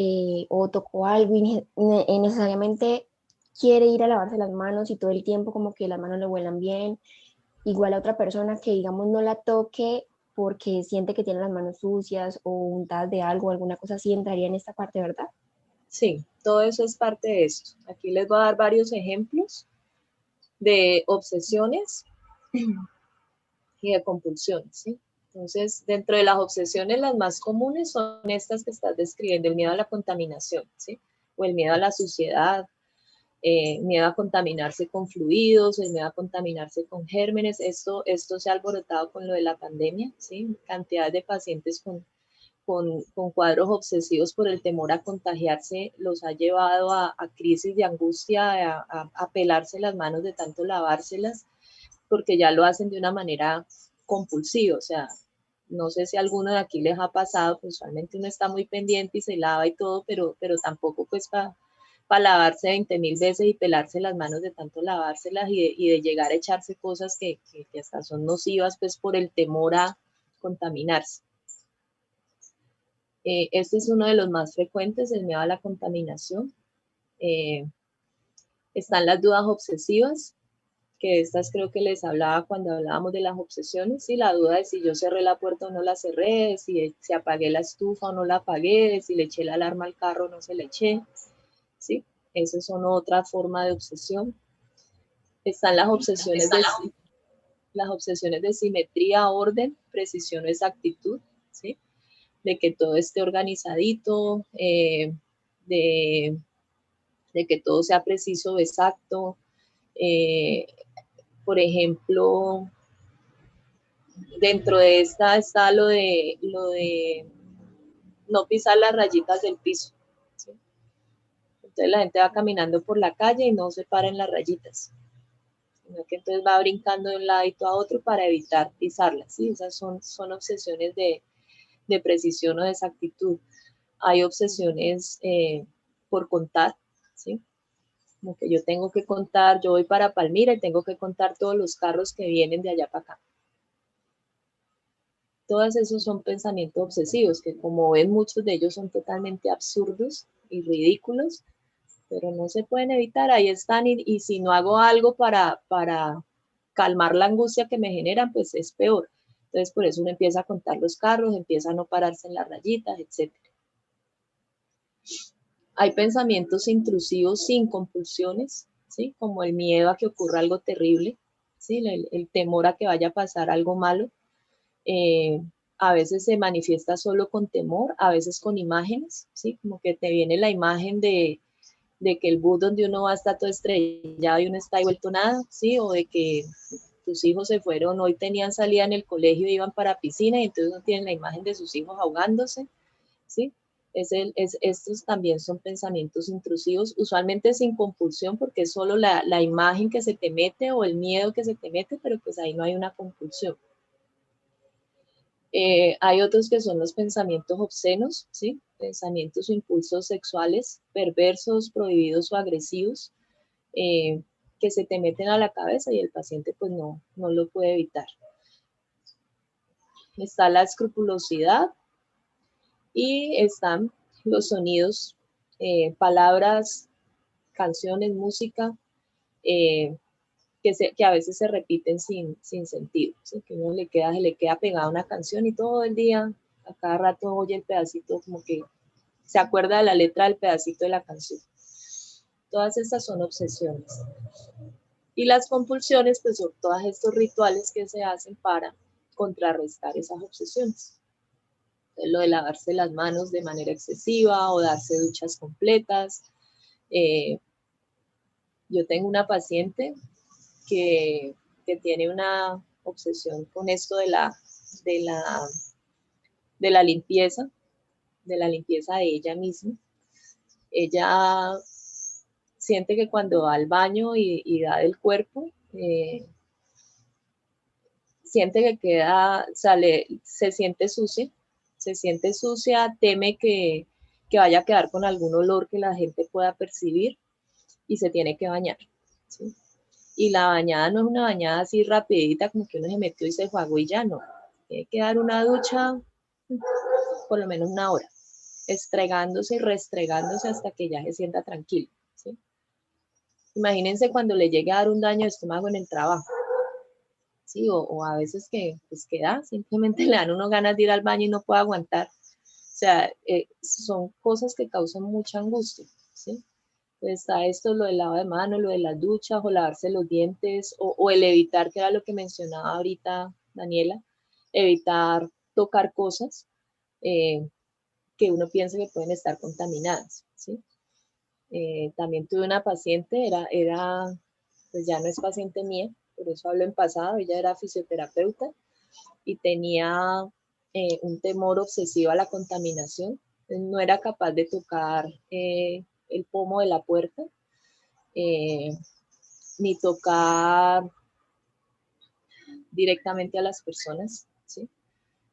o tocó algo y necesariamente quiere ir a lavarse las manos y todo el tiempo como que las manos le huelan bien. Igual a otra persona que, digamos, no la toque porque siente que tiene las manos sucias o untadas de algo, alguna cosa así, entraría en esta parte, ¿verdad? Sí, todo eso es parte de esto. Aquí les voy a dar varios ejemplos de obsesiones y de compulsiones, ¿sí? Entonces, dentro de las obsesiones, las más comunes son estas que estás describiendo, el miedo a la contaminación, ¿sí? O el miedo a la suciedad, miedo a contaminarse con fluidos, el miedo a contaminarse con gérmenes. Esto se ha alborotado con lo de la pandemia, ¿sí? Cantidades de pacientes con cuadros obsesivos por el temor a contagiarse los ha llevado a crisis de angustia, a pelarse las manos de tanto lavárselas, porque ya lo hacen de una manera compulsiva, o sea, no sé si a alguno de aquí les ha pasado, pues usualmente uno está muy pendiente y se lava y todo, pero tampoco pues para lavarse 20.000 veces y pelarse las manos de tanto lavárselas y de llegar a echarse cosas que hasta son nocivas pues por el temor a contaminarse. Este es uno de los más frecuentes, el miedo a la contaminación. Están las dudas obsesivas, que estas creo que les hablaba cuando hablábamos de las obsesiones, ¿sí? La duda de si yo cerré la puerta o no la cerré, de si apagué la estufa o no la apagué, de si le eché la alarma al carro o no se le eché, ¿sí? Esas son otra forma de obsesión. Están las obsesiones de simetría, orden, precisión o exactitud, ¿sí? De que todo esté organizadito, de que todo sea preciso, exacto. Por ejemplo, dentro de esta está lo de no pisar las rayitas del piso, ¿sí? Entonces la gente va caminando por la calle y no se para en las rayitas, sino que entonces va brincando de un ladito a otro para evitar pisarlas, ¿sí? Esas son obsesiones de precisión o de exactitud. Hay obsesiones por contar, ¿sí? Como que yo tengo que contar, yo voy para Palmira y tengo que contar todos los carros que vienen de allá para acá. Todos esos son pensamientos obsesivos, que como ven muchos de ellos son totalmente absurdos y ridículos, pero no se pueden evitar, ahí están, y si no hago algo para calmar la angustia que me generan, pues es peor. Entonces por eso uno empieza a contar los carros, empieza a no pararse en las rayitas, etc. Hay pensamientos intrusivos sin compulsiones, ¿sí? Como el miedo a que ocurra algo terrible, ¿sí? El temor a que vaya a pasar algo malo. A veces se manifiesta solo con temor, a veces con imágenes, ¿sí? Como que te viene la imagen de que el bus donde uno va está todo estrellado y uno está ahí vuelto nada, ¿sí? O de que tus hijos se fueron, hoy tenían salida en el colegio, iban para piscina y entonces no tienen la imagen de sus hijos ahogándose, ¿sí? Estos también son pensamientos intrusivos, usualmente sin compulsión porque es solo la imagen que se te mete o el miedo que se te mete, pero pues ahí no hay una compulsión. Hay otros que son los pensamientos obscenos, ¿sí? Pensamientos o impulsos sexuales perversos, prohibidos o agresivos, que se te meten a la cabeza y el paciente pues no lo puede evitar. Está la escrupulosidad y están los sonidos, palabras, canciones, música, que a veces se repiten sin sentido, ¿sí? Que uno se le queda pegada una canción y todo el día, a cada rato oye el pedacito, como que se acuerda de la letra del pedacito de la canción. Todas estas son obsesiones. Y las compulsiones, pues son todos estos rituales que se hacen para contrarrestar esas obsesiones. Entonces, lo de lavarse las manos de manera excesiva o darse duchas completas. Yo tengo una paciente que tiene una obsesión con esto de la limpieza, de ella misma. Ella siente que cuando va al baño y da del cuerpo, siente que queda, se siente sucia, teme que vaya a quedar con algún olor que la gente pueda percibir y se tiene que bañar, ¿sí? Y la bañada no es una bañada así rapidita, como que uno se metió y se enjuagó y ya no. Tiene que dar una ducha por lo menos una hora, estregándose y restregándose hasta que ya se sienta tranquilo, ¿sí? Imagínense cuando le llegue a dar un daño de estómago en el trabajo, ¿sí? O a veces que pues queda, simplemente le dan uno ganas de ir al baño y no puede aguantar. O sea, son cosas que causan mucha angustia, ¿sí? Está esto, lo del lavado de manos, lo de las duchas o lavarse los dientes o el evitar, que era lo que mencionaba ahorita Daniela, evitar tocar cosas que uno piensa que pueden estar contaminadas, ¿sí? También tuve una paciente, pues ya no es paciente mía, por eso hablo en pasado, ella era fisioterapeuta y tenía un temor obsesivo a la contaminación, no era capaz de tocar el pomo de la puerta, ni tocar directamente a las personas, ¿sí?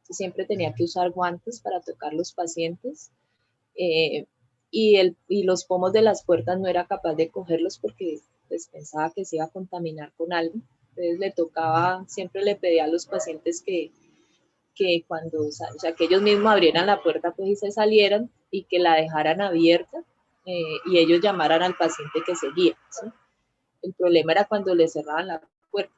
Siempre tenía que usar guantes para tocar los pacientes y los pomos de las puertas no era capaz de cogerlos porque pues, pensaba que se iba a contaminar con algo. Entonces le tocaba, siempre le pedía a los pacientes que cuando, o sea, que ellos mismos abrieran la puerta pues y se salieran y que la dejaran abierta y ellos llamaran al paciente que seguía, ¿sí? El problema era cuando le cerraban la puerta,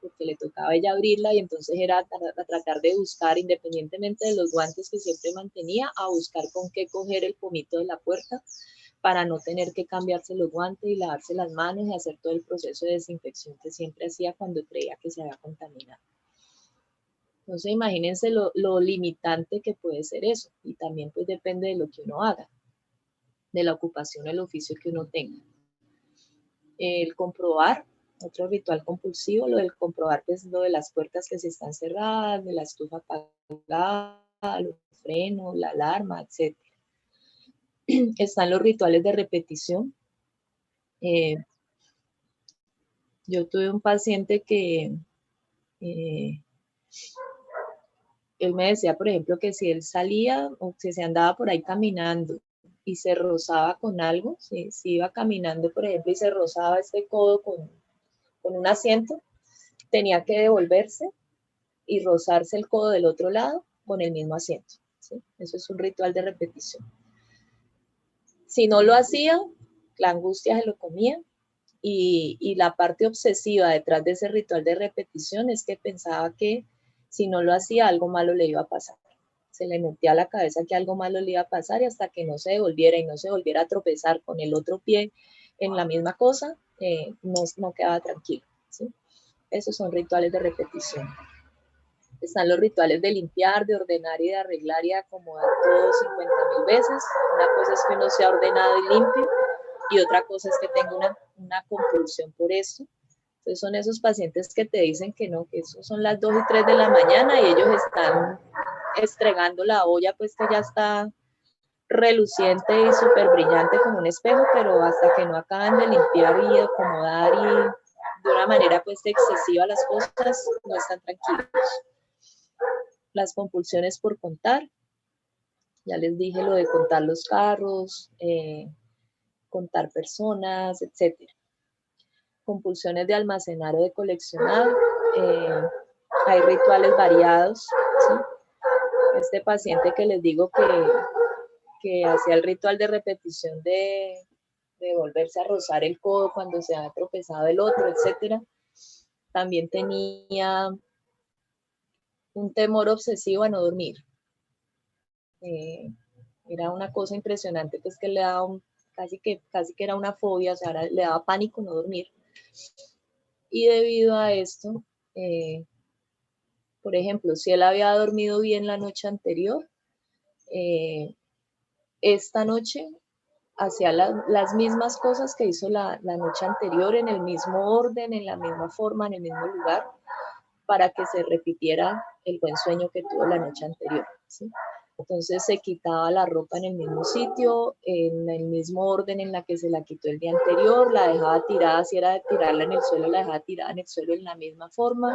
porque le tocaba a ella abrirla y entonces era a tratar de buscar, independientemente de los guantes que siempre mantenía, a buscar con qué coger el pomito de la puerta para no tener que cambiarse los guantes y lavarse las manos y hacer todo el proceso de desinfección que siempre hacía cuando creía que se había contaminado. Entonces imagínense lo limitante que puede ser eso y también pues depende de lo que uno haga, de la ocupación, el oficio que uno tenga. El comprobar, otro ritual compulsivo, lo del comprobar que es lo de las puertas que se están cerradas, de la estufa apagada, los frenos, la alarma, etc. Están los rituales de repetición. Yo tuve un paciente que él me decía, por ejemplo, que si él salía o si se andaba por ahí caminando y se rozaba con algo, si iba caminando, por ejemplo, y se rozaba este codo con un asiento, tenía que devolverse y rozarse el codo del otro lado con el mismo asiento, ¿sí? Eso es un ritual de repetición. Si no lo hacía, la angustia se lo comía y la parte obsesiva detrás de ese ritual de repetición es que pensaba que si no lo hacía, algo malo le iba a pasar. Se le metía a la cabeza que algo malo le iba a pasar y hasta que no se devolviera y no se volviera a tropezar con el otro pie en la misma cosa, no quedaba tranquilo, ¿sí? Esos son rituales de repetición. Están los rituales de limpiar, de ordenar y de arreglar y de acomodar todo 50.000 veces. Una cosa es que uno sea ordenado y limpio y otra cosa es que tenga una compulsión por eso. Entonces son esos pacientes que te dicen que no, que eso son las 2 y 3 de la mañana y ellos están estregando la olla, pues que ya está reluciente y súper brillante como un espejo, pero hasta que no acaban de limpiar y acomodar y de una manera pues excesiva las cosas, no están tranquilos. Las compulsiones por contar, ya les dije lo de contar los carros, contar personas, etcétera. Compulsiones de almacenar o de coleccionar, hay rituales variados, ¿sí? Este paciente que les digo que hacía el ritual de repetición de volverse a rozar el codo cuando se ha tropezado el otro, etcétera, también tenía un temor obsesivo a no dormir. Era una cosa impresionante, pues que le daba casi que era una fobia, o sea, le daba pánico no dormir. Y debido a esto, por ejemplo, si él había dormido bien la noche anterior, esta noche hacía las mismas cosas que hizo la noche anterior, en el mismo orden, en la misma forma, en el mismo lugar, para que se repitiera el buen sueño que tuvo la noche anterior, ¿sí? Entonces se quitaba la ropa en el mismo sitio, en el mismo orden en la que se la quitó el día anterior, la dejaba tirada, si era de tirarla en el suelo, la dejaba tirada en el suelo en la misma forma,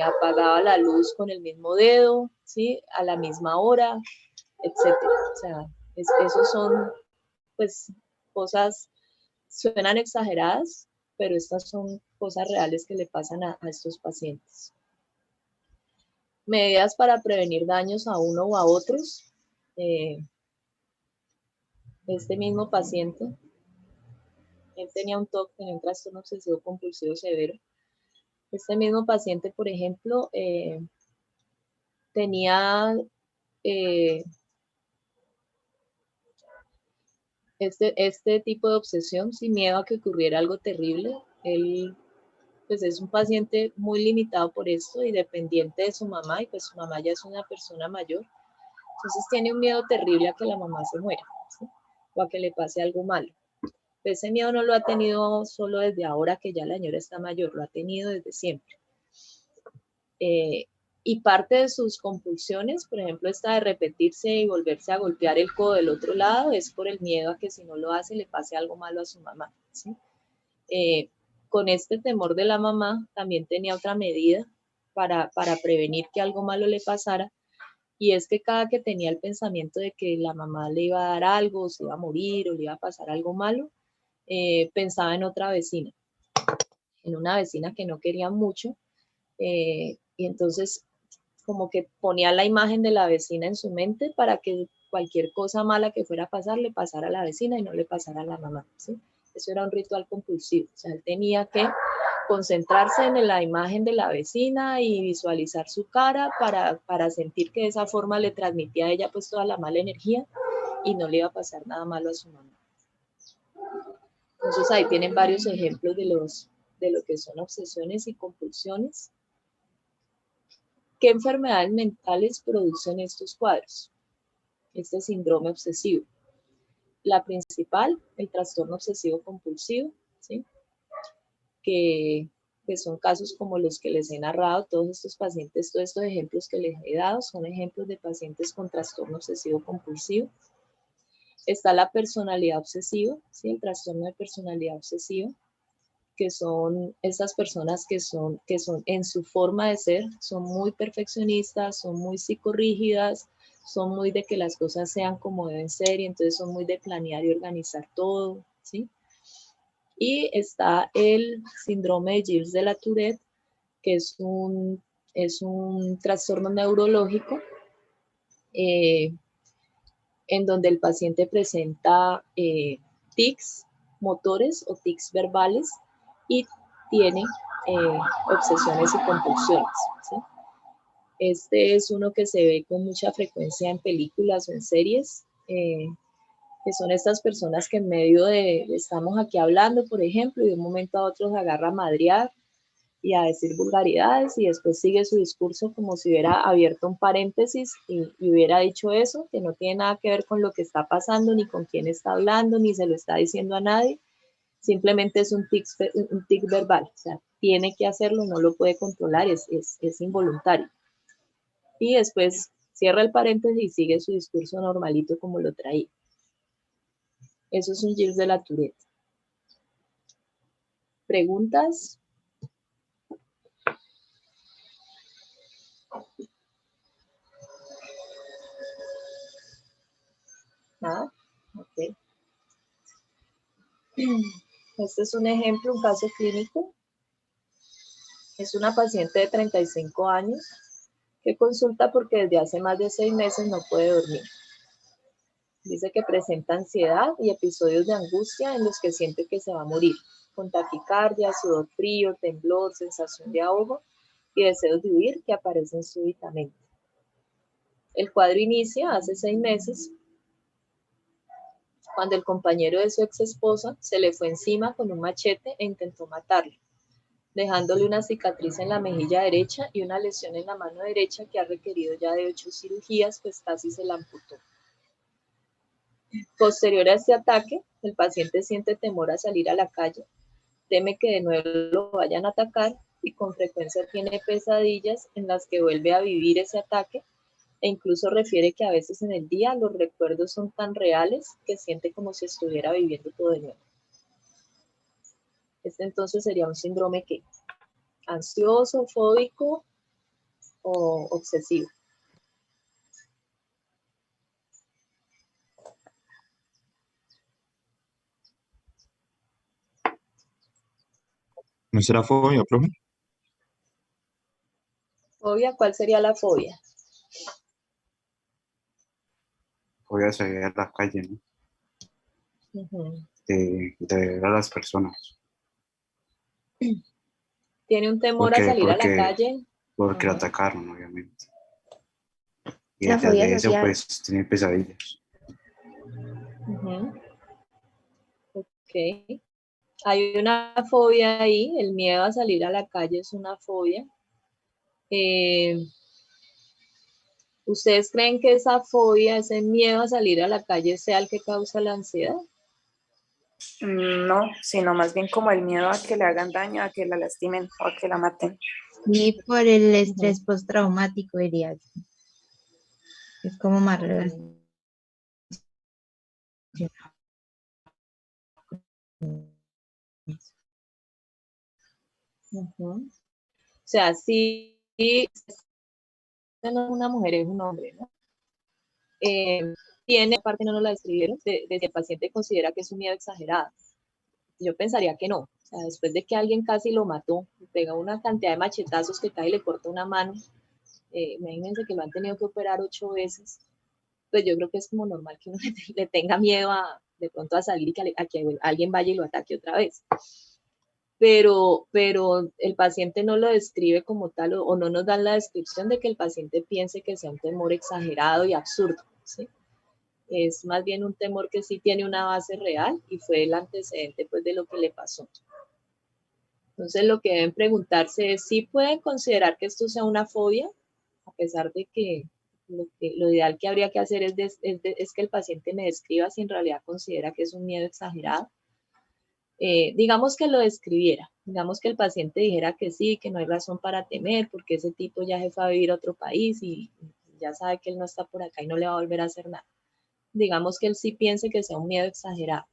apagaba la luz con el mismo dedo, ¿sí? A la misma hora, etcétera. O sea, esos son, pues, cosas, suenan exageradas, pero estas son cosas reales que le pasan a estos pacientes. Medidas para prevenir daños a uno o a otros. Este mismo paciente, él tenía un TOC, tenía un trastorno obsesivo compulsivo severo. Este mismo paciente, por ejemplo, tenía este tipo de obsesión sin miedo a que ocurriera algo terrible. Él pues es un paciente muy limitado por esto y dependiente de su mamá, y pues su mamá ya es una persona mayor. Entonces tiene un miedo terrible a que la mamá se muera, ¿sí? O a que le pase algo malo. Ese miedo no lo ha tenido solo desde ahora que ya la señora está mayor, lo ha tenido desde siempre. Y parte de sus compulsiones, por ejemplo, esta de repetirse y volverse a golpear el codo del otro lado, es por el miedo a que si no lo hace le pase algo malo a su mamá, ¿sí? Con este temor de la mamá también tenía otra medida para prevenir que algo malo le pasara, y es que cada que tenía el pensamiento de que la mamá le iba a dar algo, o se iba a morir, o le iba a pasar algo malo, pensaba en otra vecina, en una vecina que no quería mucho, y entonces como que ponía la imagen de la vecina en su mente para que cualquier cosa mala que fuera a pasar le pasara a la vecina y no le pasara a la mamá, ¿sí? Eso era un ritual compulsivo, o sea, él tenía que concentrarse en la imagen de la vecina y visualizar su cara para sentir que de esa forma le transmitía a ella pues toda la mala energía y no le iba a pasar nada malo a su mamá. Entonces ahí tienen varios ejemplos de lo que son obsesiones y compulsiones. ¿Qué enfermedades mentales producen estos cuadros? Este síndrome obsesivo. La principal, el trastorno obsesivo compulsivo, ¿sí? Que son casos como los que les he narrado, todos estos pacientes, todos estos ejemplos que les he dado son ejemplos de pacientes con trastorno obsesivo compulsivo. Está la personalidad obsesiva, ¿sí? El trastorno de personalidad obsesiva, que son estas personas que son en su forma de ser, son muy perfeccionistas, son muy psicorrígidas, son muy de que las cosas sean como deben ser, y entonces son muy de planear y organizar todo, ¿sí? Y está el síndrome de Gilles de la Tourette, que es un trastorno neurológico en donde el paciente presenta tics motores o tics verbales y tiene obsesiones y compulsiones, ¿sí? Este es uno que se ve con mucha frecuencia en películas o en series, que son estas personas que en medio estamos aquí hablando, por ejemplo, y de un momento a otro se agarra a madrear y a decir vulgaridades, y después sigue su discurso como si hubiera abierto un paréntesis y hubiera dicho eso, que no tiene nada que ver con lo que está pasando, ni con quién está hablando, ni se lo está diciendo a nadie, Simplemente es un tic verbal, o sea, tiene que hacerlo, no lo puede controlar, es involuntario. Y después cierra el paréntesis y sigue su discurso normalito como lo traía. Eso es un Gilles de la Tourette. ¿Preguntas? ¿Nada? Ok. Este es un ejemplo, un caso clínico. Es una paciente de 35 años que consulta porque desde hace más de 6 meses no puede dormir. Dice que presenta ansiedad y episodios de angustia en los que siente que se va a morir, con taquicardia, sudor frío, temblor, sensación de ahogo y deseos de huir que aparecen súbitamente. El cuadro inicia hace 6 meses, cuando el compañero de su ex esposa se le fue encima con un machete e intentó matarlo, dejándole una cicatriz en la mejilla derecha y una lesión en la mano derecha que ha requerido ya de 8 cirugías, pues casi se la amputó. Posterior a este ataque, el paciente siente temor a salir a la calle, teme que de nuevo lo vayan a atacar y con frecuencia tiene pesadillas en las que vuelve a vivir ese ataque e incluso refiere que a veces en el día los recuerdos son tan reales que siente como si estuviera viviendo todo de nuevo. Este entonces sería un síndrome ¿qué? Ansioso, fóbico o obsesivo. ¿No será fobia, profe? ¿Fobia? ¿Cuál sería la fobia? Fobia a salir a la calle, ¿no? De ver a las personas. ¿Tiene un temor a salir a la calle? Porque la atacaron, obviamente. Y Una detrás fobia de eso, social. pues, tiene pesadillas. Ok. Hay una fobia ahí, el miedo a salir a la calle es una fobia. ¿Ustedes creen que esa fobia, ese miedo a salir a la calle sea el que causa la ansiedad? No, sino más bien como el miedo a que le hagan daño, a que la lastimen o a que la maten. Y por el estrés postraumático, diría yo. Es como más relacionado. O sea, sí, no es una mujer, es un hombre, ¿no? Tiene, aparte no nos la describieron, de que el paciente considera que es un miedo exagerado. Yo pensaría que no. O sea, después de que alguien casi lo mató, le pega una cantidad de machetazos que cae y le corta una mano, imagínense que lo han tenido que operar 8 veces, pues yo creo que es como normal que uno le tenga miedo de pronto a salir y a que alguien vaya y lo ataque otra vez. Pero el paciente no lo describe como tal o no nos dan la descripción de que el paciente piense que sea un temor exagerado y absurdo, ¿sí? Es más bien un temor que sí tiene una base real y fue el antecedente pues, de lo que le pasó. Entonces lo que deben preguntarse es si pueden considerar que esto sea una fobia, a pesar de que lo ideal que habría que hacer es que el paciente me describa si en realidad considera que es un miedo exagerado. Digamos que lo describiera, digamos que el paciente dijera que sí, que no hay razón para temer, porque ese tipo ya se fue a vivir a otro país y ya sabe que él no está por acá y no le va a volver a hacer nada. Digamos que él sí piense que sea un miedo exagerado.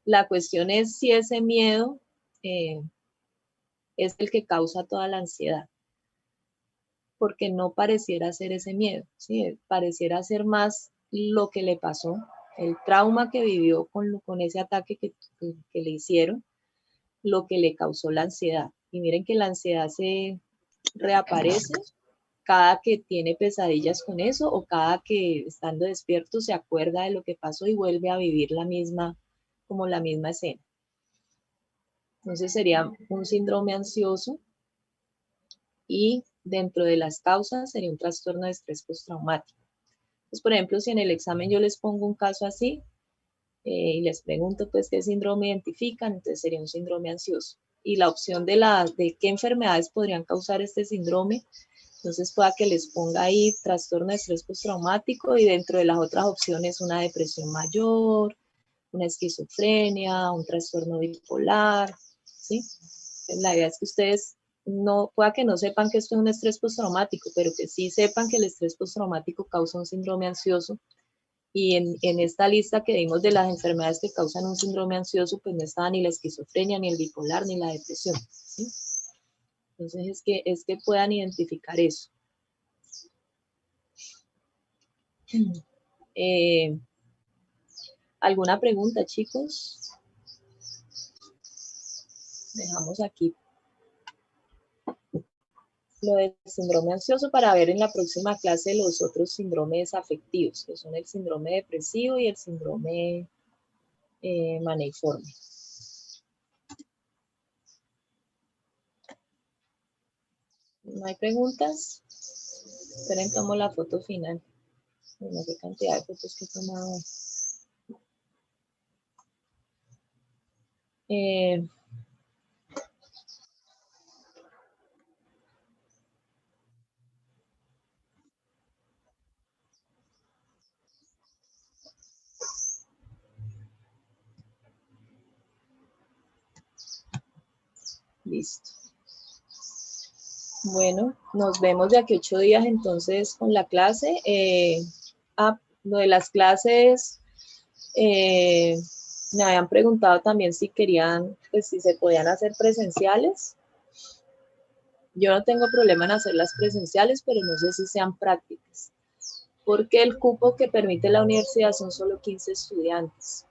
La cuestión es si ese miedo es el que causa toda la ansiedad, porque no pareciera ser ese miedo, ¿sí? Pareciera ser más lo que le pasó, el trauma que vivió con ese ataque que le hicieron, lo que le causó la ansiedad. Y miren que la ansiedad se reaparece cada que tiene pesadillas con eso o cada que estando despierto se acuerda de lo que pasó y vuelve a vivir la misma escena. Entonces sería un síndrome ansioso y dentro de las causas sería un trastorno de estrés postraumático. Pues, por ejemplo, si en el examen yo les pongo un caso así y les pregunto pues qué síndrome identifican, entonces sería un síndrome ansioso. Y la opción de qué enfermedades podrían causar este síndrome, entonces pueda que les ponga ahí trastorno de estrés postraumático y dentro de las otras opciones una depresión mayor, una esquizofrenia, un trastorno bipolar, ¿sí? La idea es que ustedes pueda que no sepan que esto es un estrés postraumático, pero que sí sepan que el estrés postraumático causa un síndrome ansioso. Y en esta lista que dimos de las enfermedades que causan un síndrome ansioso, pues no estaba ni la esquizofrenia, ni el bipolar, ni la depresión, ¿sí? Entonces es que puedan identificar eso. ¿Alguna pregunta, chicos? Dejamos aquí lo del síndrome ansioso para ver en la próxima clase los otros síndromes afectivos, que son el síndrome depresivo y el síndrome maneiforme. ¿No hay preguntas? Esperen, tomo la foto final. No sé qué cantidad de fotos que he tomado hoy. Listo. Bueno, nos vemos de aquí 8 días entonces con la clase. Lo de las clases, me habían preguntado también si querían, pues si se podían hacer presenciales. Yo no tengo problema en hacerlas presenciales, pero no sé si sean prácticas, porque el cupo que permite la universidad son solo 15 estudiantes.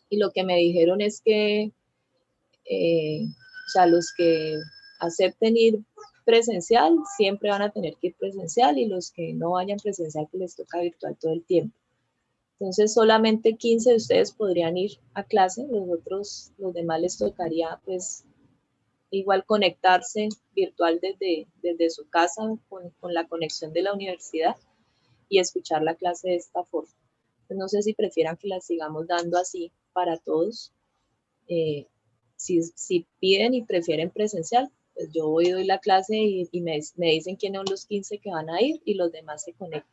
Y lo que me dijeron es que, o sea, los que acepten ir presencial, siempre van a tener que ir presencial, y los que no vayan presencial, pues les toca virtual todo el tiempo. Entonces, solamente 15 de ustedes podrían ir a clase, los demás les tocaría, pues, igual conectarse virtual desde su casa con la conexión de la universidad y escuchar la clase de esta forma. Entonces, no sé si prefieran que la sigamos dando así para todos. Si piden y prefieren presencial, pues yo voy y doy la clase y me dicen quiénes son los 15 que van a ir y los demás se conectan.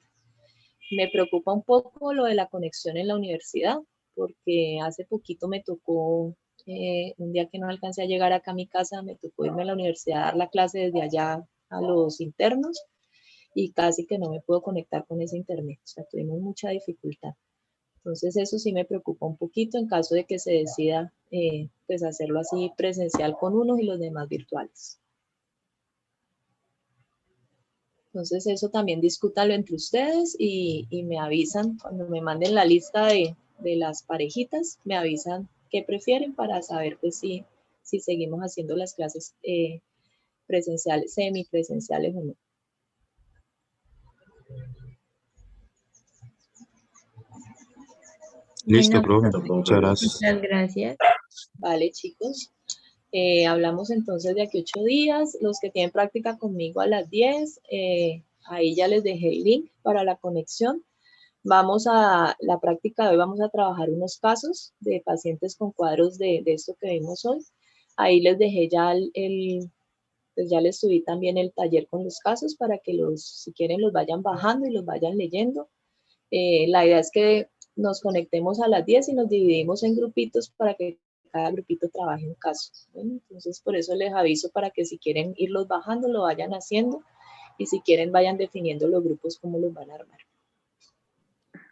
Me preocupa un poco lo de la conexión en la universidad, porque hace poquito me tocó, un día que no alcancé a llegar acá a mi casa, me tocó irme a la universidad a dar la clase desde allá a los internos y casi que no me puedo conectar con ese internet. O sea, tuvimos mucha dificultad. Entonces eso sí me preocupa un poquito en caso de que se decida pues hacerlo así presencial con unos y los demás virtuales. Entonces eso también discútalo entre ustedes y me avisan cuando me manden la lista de las parejitas, me avisan qué prefieren para saber pues si seguimos haciendo las clases presenciales, semipresenciales o no. Listo, Bueno, profe. Muchas gracias. muchas gracias. Vale, chicos. Hablamos entonces de aquí 8 días. Los que tienen práctica conmigo a las 10, ahí ya les dejé el link para la conexión. Vamos a la práctica de hoy, vamos a trabajar unos casos de pacientes con cuadros de esto que vimos hoy. Ahí les dejé ya pues ya les subí también el taller con los casos para que si quieren los vayan bajando y los vayan leyendo. La idea es que nos conectemos a las 10 y nos dividimos en grupitos para que cada grupito trabaje un caso. Bueno, entonces por eso les aviso para que si quieren irlos bajando lo vayan haciendo y si quieren vayan definiendo los grupos cómo los van a armar.